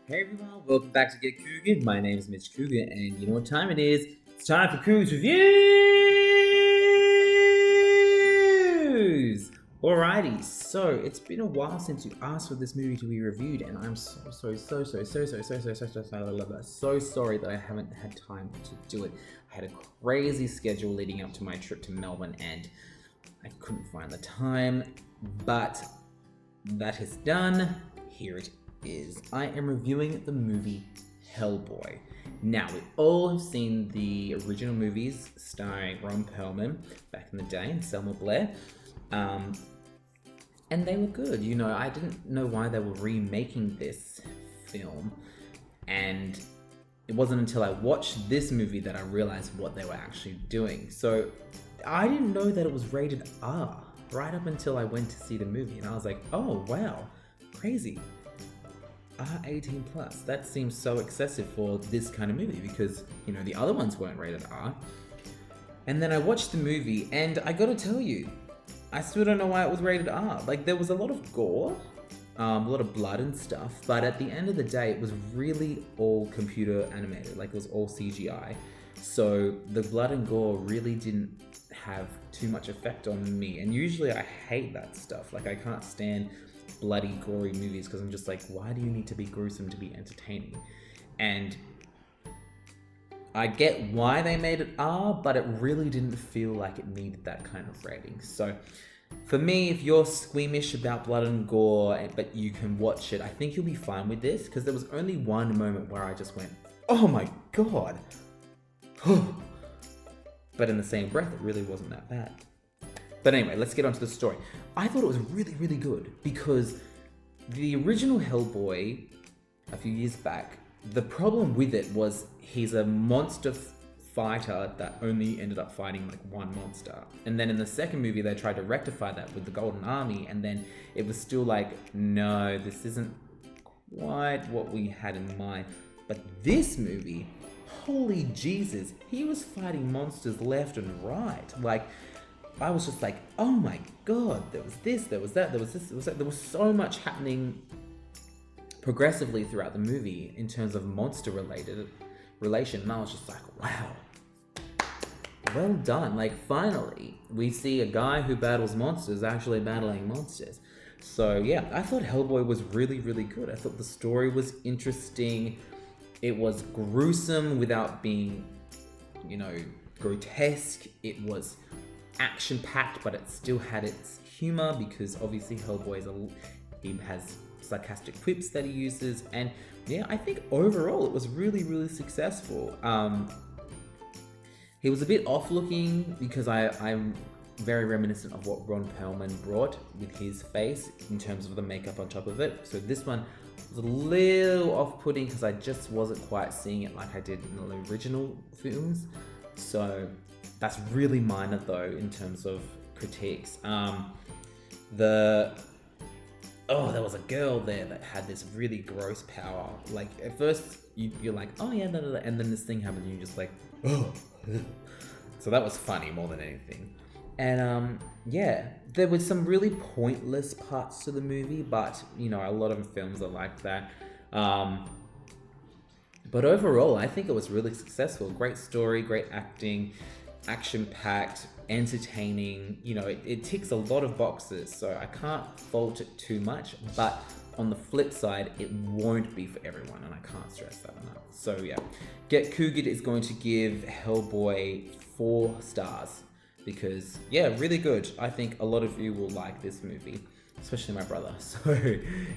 Hey everyone, welcome back to Get Cougz. My name is Mitch Cougar, and you know what time it is? It's time for Cougz Reviews! Alrighty, so it's been a while since you asked for this movie to be reviewed, and I'm so sorry that I haven't had time to do it. I had a crazy schedule leading up to my trip to Melbourne, and I couldn't find the time, but that is done. Here it is. I am reviewing the movie Hellboy. Now, we all have seen the original movies starring Ron Perlman back in the day and Selma Blair. And they were good. You know, I didn't know why they were remaking this film. And it wasn't until I watched this movie that I realized what they were actually doing. So I didn't know that it was rated R right up until I went to see the movie. And I was like, oh, wow, crazy. R18 plus. That seems so excessive for this kind of movie because, you know, the other ones weren't rated R. And then I watched the movie and I gotta tell you, I still don't know why it was rated R. Like, there was a lot of gore, a lot of blood and stuff, but at the end of the day, it was really all computer animated. Like, it was all CGI. So the blood and gore really didn't have too much effect on me. And usually I hate that stuff. Like, I can't stand bloody, gory movies because I'm just like, why do you need to be gruesome to be entertaining? And I get why they made it R, but it really didn't feel like it needed that kind of rating. So for me, if you're squeamish about blood and gore, but you can watch it, I think you'll be fine with this because there was only one moment where I just went, oh my god. But in the same breath, it really wasn't that bad. But anyway, let's get on to the story. I thought it was really, really good because the original Hellboy, a few years back, the problem with it was he's a monster fighter that only ended up fighting like one monster. And then in the second movie, they tried to rectify that with the Golden Army, and then it was still like, no, this isn't quite what we had in mind. But this movie, holy Jesus, he was fighting monsters left and right. Like, I was just like, oh my god, there was this, there was that, there was this, there was that. There was so much happening progressively throughout the movie in terms of monster-related relation, and I was just like, wow, well done. Like, finally, we see a guy who battles monsters actually battling monsters. So yeah, I thought Hellboy was really, really good. I thought the story was interesting. It was gruesome without being, you know, grotesque. It was action-packed, but it still had its humor because obviously Hellboy he has sarcastic quips that he uses, and yeah, I think overall it was really, really successful. He was a bit off-looking because I'm very reminiscent of what Ron Perlman brought with his face in terms of the makeup on top of it. So this one was a little off-putting because I just wasn't quite seeing it like I did in the original films. So that's really minor though in terms of critiques. There was a girl there that had this really gross power. Like, at first you're like, oh yeah, no, and then this thing happens and you're just like, oh. So that was funny more than anything. And yeah, there was some really pointless parts to the movie, but you know, a lot of films are like that. But overall, I think it was really successful. Great story, great acting, action-packed, entertaining. You know, it ticks a lot of boxes, so I can't fault it too much. But on the flip side, it won't be for everyone, and I can't stress that enough. So yeah, Get Couged is going to give Hellboy 4 stars because, yeah, really good. I think a lot of you will like this movie, especially my brother. So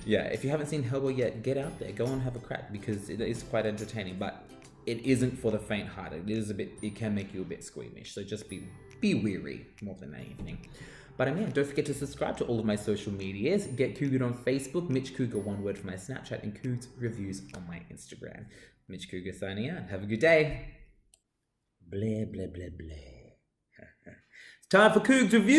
yeah, if you haven't seen Hellboy yet, get out there, go and have a crack because it is quite entertaining, but it isn't for the faint-hearted. It can make you a bit squeamish, so just be weary more than anything. But yeah, don't forget to subscribe to all of my social medias. Get Couged on Facebook, Mitch Cougar, one word for my Snapchat, and Cougz Reviewz on my Instagram. Mitch Cougar signing out. Have a good day. Blah, blah, blah, blah. It's time for Cougz Reviewz!